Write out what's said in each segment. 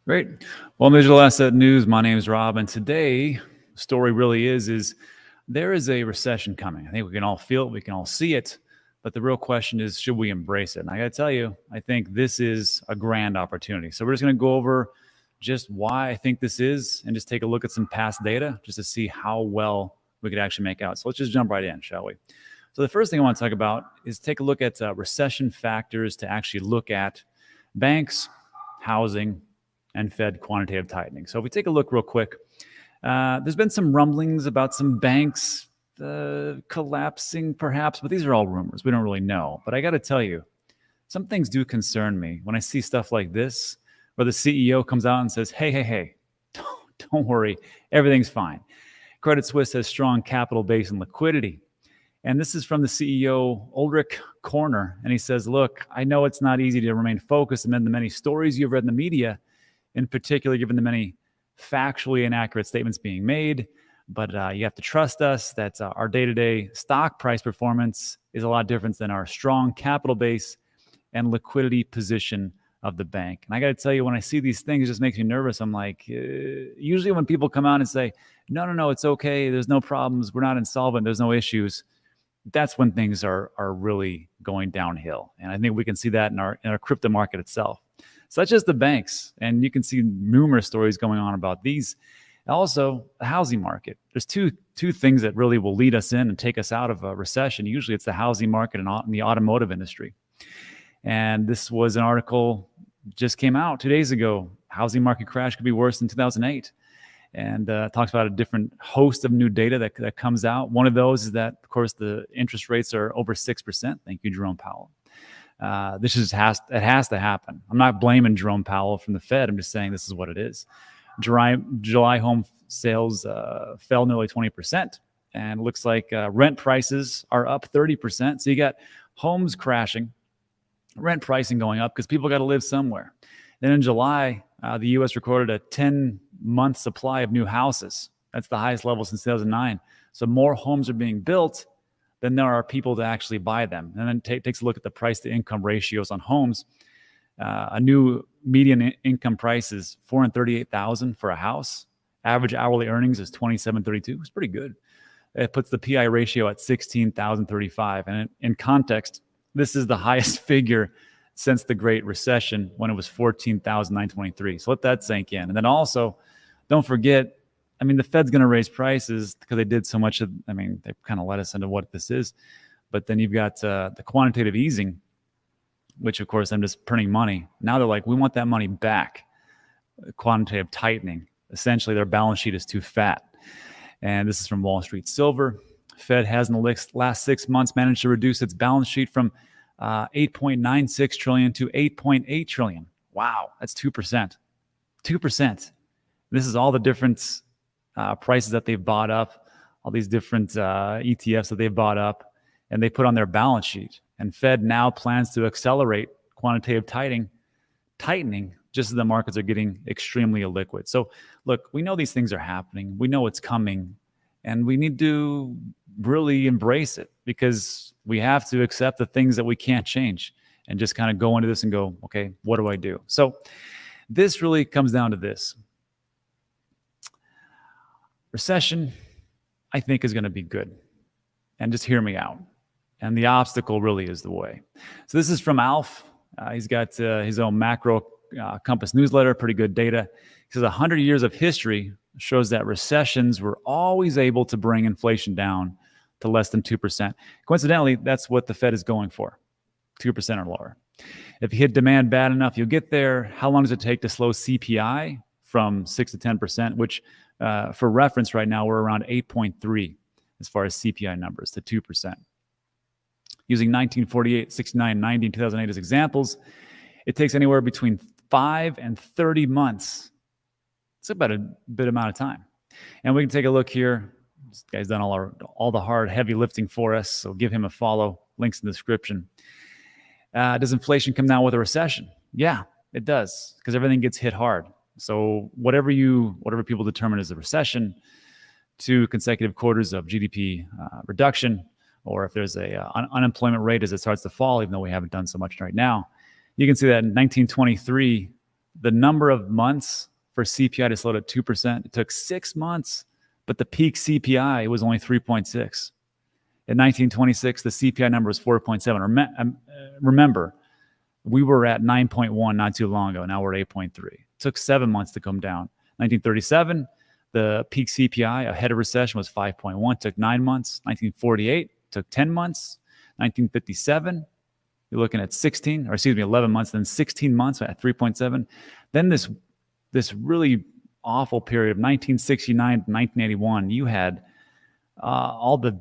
Great. Well, digital asset news. My name is Rob, and today, the story really is there is a recession coming. I think we can all feel it, we can all see it, but the real question is, should we embrace it? And I got to tell you, I think this is a grand opportunity. So we're just going to go over just why I think this is, and just take a look at some past data just to see how well we could actually make out. So let's just jump right in, shall we? So the first thing I want to talk about is take a look at recession factors to actually look at banks, housing, and Fed quantitative tightening. So if we take a look real quick, there's been some rumblings about some banks collapsing perhaps, but these are all rumors. We don't really know. But I got to tell you, some things do concern me when I see stuff like this, where the CEO comes out and says, hey, don't worry, everything's fine. Credit Suisse has strong capital base and liquidity. And this is from the CEO, Ulrich Korner. And he says, look, I know it's not easy to remain focused amid the many stories you've read in the media, in particular, given the many factually inaccurate statements being made. But you have to trust us that our day-to-day stock price performance is a lot different than our strong capital base and liquidity position of the bank. And I got to tell you, when I see these things, it just makes me nervous. I'm like, usually when people come out and say, no, it's okay, there's no problems, we're not insolvent, there's no issues, that's when things are really going downhill. And I think we can see that in our crypto market itself, such as the banks. And you can see numerous stories going on about these. Also, the housing market. There's two things that really will lead us in and take us out of a recession. Usually it's the housing market and the automotive industry. And this was an article just came out 2 days ago. Housing market crash could be worse than 2008. And talks about a different host of new data that comes out. One of those is that, of course, the interest rates are over 6%. Thank you, Jerome Powell. This has to happen. I'm not blaming Jerome Powell from the Fed. I'm just saying this is what it is. July home sales fell nearly 20%, and it looks like rent prices are up 30%. So you got homes crashing, rent pricing going up because people got to live somewhere. Then in July, the U.S. recorded a 10-month supply of new houses. That's the highest level since 2009. So more homes are being built than there are people to actually buy them. And then takes a look at the price-to-income ratios on homes. A new median income price is $438,000 for a house. Average hourly earnings is $27.32. It's pretty good. It puts the PI ratio at 16,035. And in context, this is the highest figure since the Great Recession, when it was 14,923. So let that sink in. And then also, don't forget, the Fed's going to raise prices because they did so much. They kind of let us into what this is. But then you've got the quantitative easing, which, of course, I'm just printing money. Now they're like, we want that money back. Quantitative tightening. Essentially, their balance sheet is too fat. And this is from Wall Street Silver. Fed has in the last 6 months managed to reduce its balance sheet from 8.96 trillion to 8.8 trillion. Wow, that's 2%. 2%. This is all the different prices that they've bought up, all these different ETFs that they've bought up, and they put on their balance sheet. And Fed now plans to accelerate quantitative tightening just as the markets are getting extremely illiquid. So look, we know these things are happening. We know it's coming. And we need to really embrace it, because we have to accept the things that we can't change and just kind of go into this and go, okay, what do I do? So this really comes down to this. Recession, I think, is going to be good. And just hear me out. And the obstacle really is the way. So this is from Alf. He's got his own macro compass newsletter, pretty good data. He says 100 years of history shows that recessions were always able to bring inflation down to less than 2%. Coincidentally, that's what the Fed is going for, 2% or lower. If you hit demand bad enough, you'll get there. How long does it take to slow CPI from 6 to 10%, which for reference right now, we're around 8.3 as far as CPI numbers to 2%. Using 1948, 69, 90, and 2008 as examples, it takes anywhere between 5 and 30 months. It's about a bit amount of time. And we can take a look here. This guy's done all the hard, heavy lifting for us, so give him a follow. Links in the description. Does inflation come down with a recession? Yeah, it does, because everything gets hit hard. So whatever people determine as a recession, 2 consecutive quarters of GDP reduction, or if there's a unemployment rate as it starts to fall, even though we haven't done so much right now, you can see that in 1923, the number of months for CPI to slow to 2%, it took 6 months, but the peak CPI was only 3.6. In 1926, the CPI number was 4.7. Remember, we were at 9.1 not too long ago. Now we're at 8.3. It took 7 months to come down. 1937, the peak CPI ahead of recession was 5.1. Took 9 months. 1948 took 10 months. 1957, you're looking at 11 months. Then 16 months at 3.7. Then this really awful period of 1969 to 1981. You had all the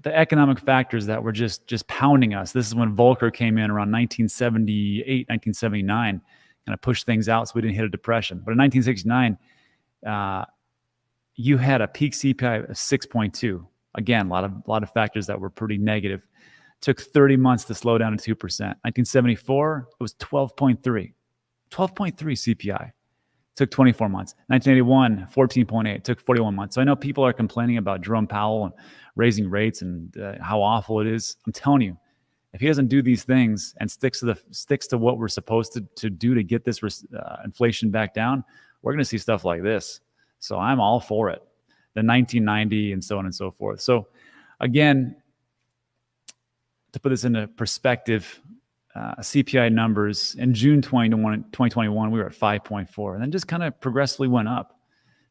economic factors that were just pounding us. This is when Volcker came in around 1978, 1979, kind of pushed things out so we didn't hit a depression. But in 1969, you had a peak CPI of 6.2. Again, a lot of factors that were pretty negative. Took 30 months to slow down to 2%. 1974, it was 12.3. 12.3 CPI. Took 24 months. 1981, 14.8. Took 41 months. So I know people are complaining about Jerome Powell and raising rates and how awful it is. I'm telling you, if he doesn't do these things and sticks to what we're supposed to do to get this inflation back down, we're going to see stuff like this. So I'm all for it. The 1990 and so on and so forth. So again, to put this into perspective, CPI numbers in June 2021, we were at 5.4, and then just kind of progressively went up.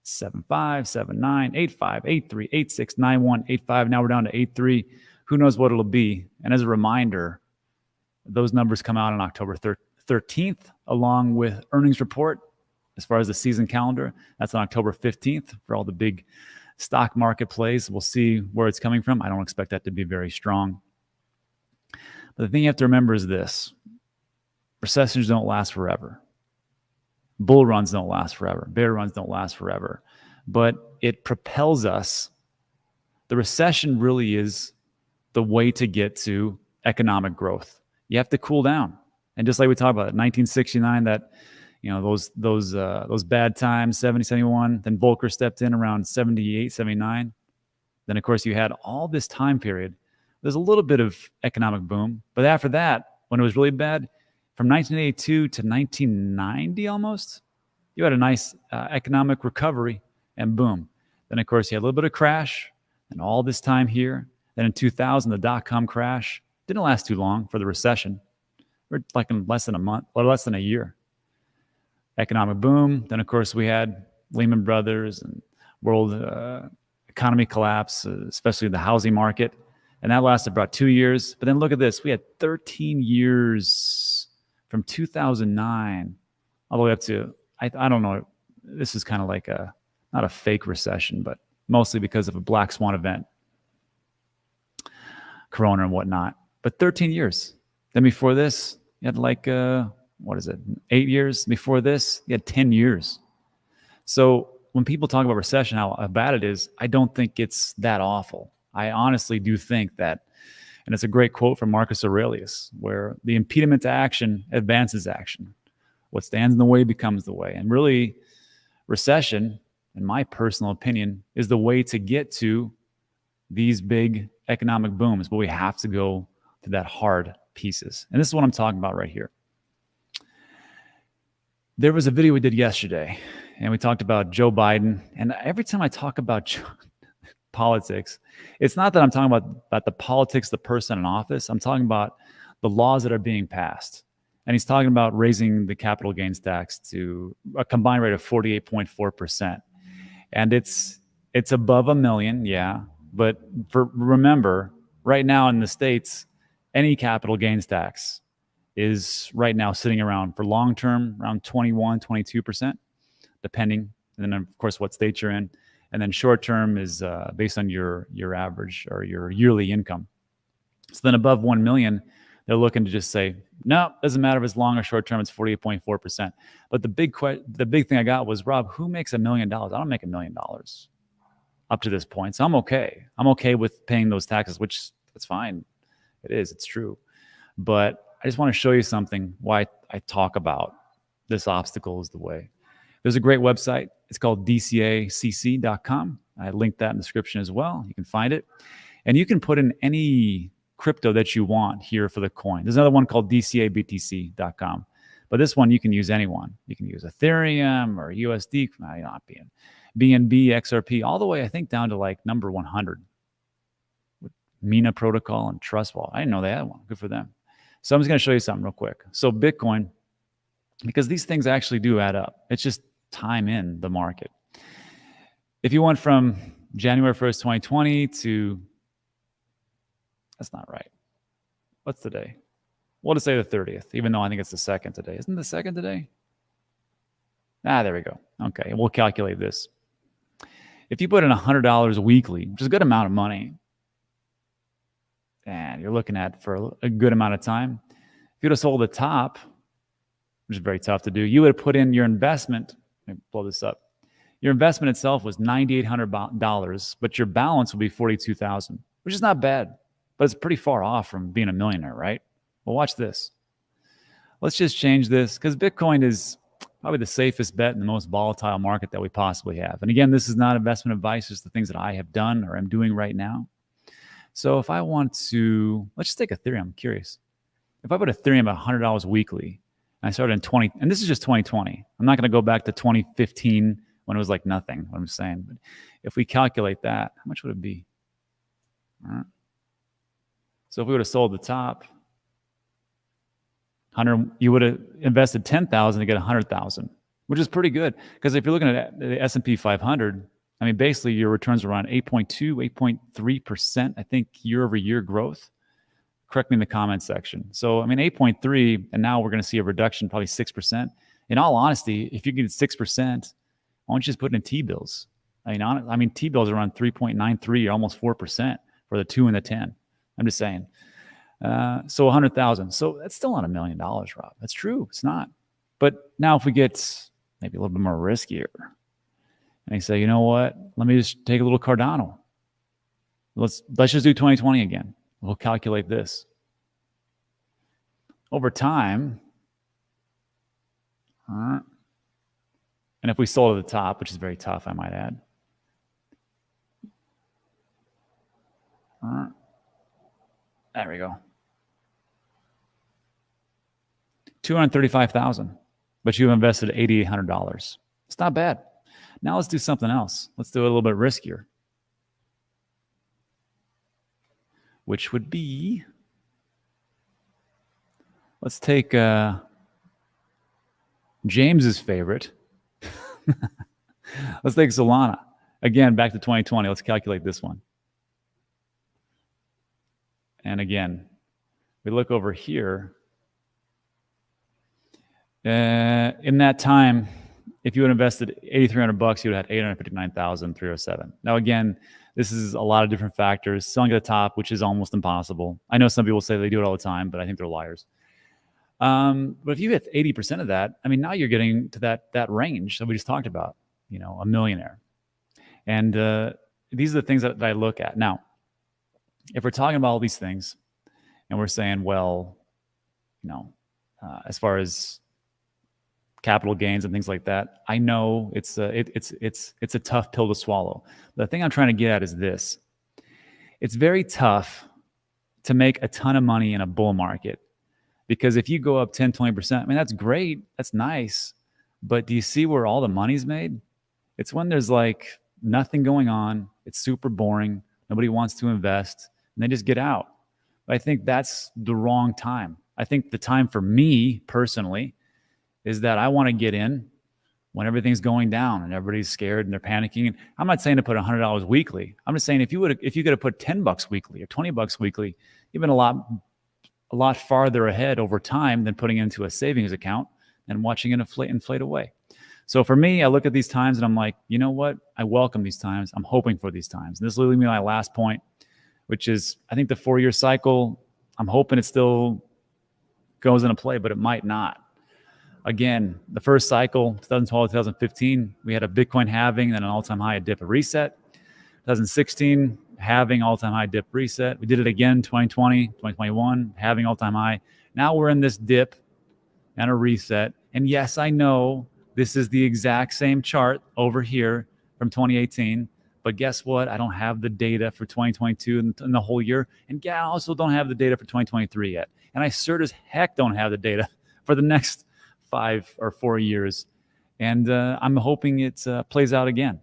7.5, 7.9, 8.5, 8.3, 8.6, 9.1, 8.5. Now we're down to 8.3. Who knows what it'll be? And as a reminder, those numbers come out on October 13th, along with earnings report. As far as the season calendar, that's on October 15th for all the big stock market plays. We'll see where it's coming from. I don't expect that to be very strong. But the thing you have to remember is this: recessions don't last forever. Bull runs don't last forever. Bear runs don't last forever. But it propels us. The recession really is the way to get to economic growth. You have to cool down. And just like we talked about, 1969, that those bad times, 70, 71, then Volcker stepped in around 78, 79. Then, of course, you had all this time period. There's a little bit of economic boom. But after that, when it was really bad, from 1982 to 1990 almost, you had a nice economic recovery, and boom. Then, of course, you had a little bit of crash and all this time here. Then in 2000, the dot-com crash didn't last too long for the recession. We're like in less than a month or less than a year. Economic boom. Then, of course, we had Lehman Brothers and world economy collapse, especially the housing market. And that lasted about 2 years. But then look at this. We had 13 years from 2009 all the way up to, I don't know, this is kind of like not a fake recession, but mostly because of a black swan event, Corona and whatnot. But 13 years. Then before this, you had 8 years. Before this, you had 10 years. So when people talk about recession, how bad it is, I don't think it's that awful. I honestly do think that, and it's a great quote from Marcus Aurelius, where the impediment to action advances action. What stands in the way becomes the way. And really, recession, in my personal opinion, is the way to get to these big economic booms, but we have to go to that hard pieces. And this is what I'm talking about right here. There was a video we did yesterday, and we talked about Joe Biden. And every time I talk about politics, it's not that I'm talking about the politics, the person in office. I'm talking about the laws that are being passed. And he's talking about raising the capital gains tax to a combined rate of 48.4%. And it's above $1 million, yeah. But remember, right now in the States, any capital gains tax is right now sitting around, for long term, around 21, 22%, depending. And then, of course, what state you're in. And then short term is based on your average or your yearly income. So then above 1 million, they're looking to just say, no, doesn't matter if it's long or short term, it's 48.4%. But the big thing I got was, Rob, who makes $1 million? I don't make $1 million up to this point. So I'm okay. I'm okay with paying those taxes, which that's fine. It is. It's true. But I just want to show you something why I talk about this obstacle is the way. There's a great website. It's called dcacc.com. I linked that in the description as well. You can find it. And you can put in any crypto that you want here for the coin. There's another one called dcabtc.com. But this one, you can use anyone. You can use Ethereum or USD, not BNB, XRP, all the way, I think, down to like number 100 with Mina Protocol and Trust Wallet. I didn't know they had one. Good for them. So I'm just going to show you something real quick. So Bitcoin, because these things actually do add up. It's just time in the market. If you went from January 1st, 2020 to, that's not right. What's the day? We'll just say the 30th, even though I think it's the 2nd today. Isn't the 2nd today? There we go. Okay, we'll calculate this. If you put in $100 weekly, which is a good amount of money, and you're looking at for a good amount of time, if you'd have sold the top, which is very tough to do, you would have put in your investment. Let me blow this up. Your investment itself was $9,800, but your balance would be $42,000, which is not bad, but it's pretty far off from being a millionaire, right? Well, watch this. Let's just change this because Bitcoin is probably the safest bet in the most volatile market that we possibly have. And again, this is not investment advice, just the things that I have done or am doing right now. So if I want to, let's just take Ethereum. I'm curious. If I put Ethereum at $100 weekly, and I started in and this is just 2020. I'm not going to go back to 2015 when it was like nothing, what I'm saying. But if we calculate that, how much would it be? All right. So if we would have sold the top, 100, you would have invested 10,000 to get 100,000, which is pretty good. Because if you're looking at the S&P 500, I mean, basically your returns are around 8.2, 8.3%, I think, year over year growth. Correct me in the comment section. So, I mean, 8.3, and now we're going to see a reduction, probably 6%. In all honesty, if you get 6%, why don't you just put it in T-bills? I mean, T-bills are around 3.93, or almost 4% for the 2 and the 10. I'm just saying. So 100,000. So that's still not $1 million, Rob. That's true. It's not. But now if we get maybe a little bit more riskier, and you say, you know what? Let me just take a little Cardano. Let's just do 2020 again. We'll calculate this. Over time, and if we sold at the top, which is very tough, I might add. There we go. 235,000, but you invested $8,800. It's not bad. Now let's do something else. Let's do it a little bit riskier, which would be, let's take James's favorite. Let's take Solana. Again, back to 2020. Let's calculate this one. And again, we look over here. In that time, if you had invested $8,300, you would have had 859,307. Now, again, this is a lot of different factors. Selling at the top, which is almost impossible. I know some people say they do it all the time, but I think they're liars. But if you hit 80% of that, I mean, now you're getting to that range that we just talked about, you know, a millionaire. And these are the things that I look at. Now, if we're talking about all these things and we're saying, well, you know, as far as capital gains and things like that, I know it's a tough pill to swallow. The thing I'm trying to get at is this. It's very tough to make a ton of money in a bull market, because if you go up 10, 20%, I mean, that's great. That's nice. But do you see where all the money's made? It's when there's like nothing going on. It's super boring. Nobody wants to invest, and they just get out. But I think that's the wrong time. I think the time for me personally is that I want to get in when everything's going down and everybody's scared and they're panicking. And I'm not saying to put $100 weekly. I'm just saying if you could have put $10 weekly or $20 weekly, you've been a lot farther ahead over time than putting it into a savings account and watching it inflate away. So for me, I look at these times and I'm like, you know what? I welcome these times. I'm hoping for these times. And this will lead me to my last point, which is I think the 4-year cycle, I'm hoping it still goes into play, but it might not. Again, the first cycle, 2012, 2015, we had a Bitcoin halving, then an all-time high, a dip, a reset. 2016, halving, all-time high, dip, reset. We did it again, 2020, 2021, halving, all-time high. Now we're in this dip and a reset. And yes, I know this is the exact same chart over here from 2018. But guess what? I don't have the data for 2022 and the whole year. And yeah, I also don't have the data for 2023 yet. And I sure as heck don't have the data for the next 5 or 4 years. And I'm hoping it plays out again.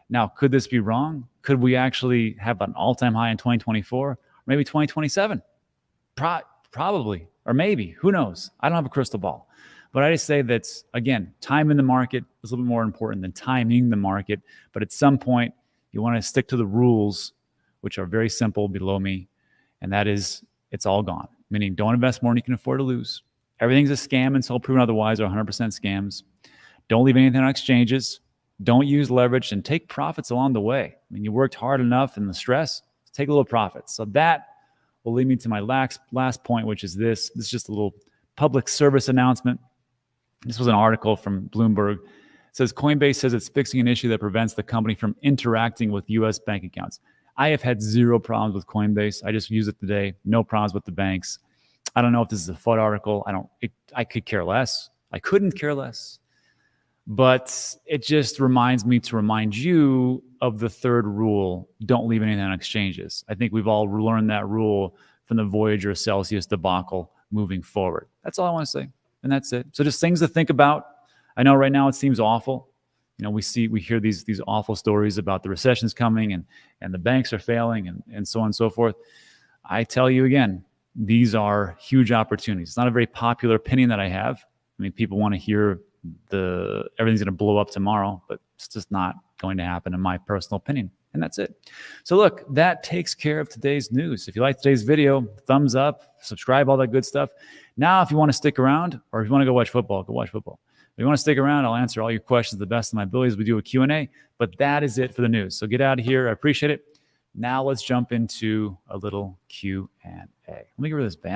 Now, could this be wrong? Could we actually have an all-time high in 2024? Or maybe 2027? Probably. Or maybe. Who knows? I don't have a crystal ball. But I just say that, again, time in the market is a little bit more important than timing the market. But at some point, you want to stick to the rules, which are very simple below me. And that is, it's all gone. Meaning, don't invest more than you can afford to lose. Everything's a scam until proven otherwise, or 100% scams. Don't leave anything on exchanges. Don't use leverage, and take profits along the way. I mean, you worked hard enough in the stress, take a little profits. So that will lead me to my last point, which is this. This is just a little public service announcement. This was an article from Bloomberg. It says Coinbase says it's fixing an issue that prevents the company from interacting with U.S. bank accounts. I have had zero problems with Coinbase. I just use it today. No problems with the banks. I don't know if this is a FUD article. I could care less. I couldn't care less. But it just reminds me to remind you of the third rule. Don't leave anything on exchanges. I think we've all learned that rule from the Voyager Celsius debacle moving forward. That's all I want to say. And that's it. So just things to think about. I know right now it seems awful. You know, we hear these awful stories about the recession's coming and the banks are failing and so on and so forth. I tell you again, these are huge opportunities. It's not a very popular opinion that I have. I mean, people want to hear everything's going to blow up tomorrow, but it's just not going to happen in my personal opinion. And that's it. So look, that takes care of today's news. If you like today's video, thumbs up, subscribe, all that good stuff. Now, if you want to stick around, or if you want to go watch football, go watch football. If you want to stick around, I'll answer all your questions to the best of my abilities. We do a Q&A, but that is it for the news. So get out of here. I appreciate it. Now let's jump into a little Q&A. Let me get rid of this ban.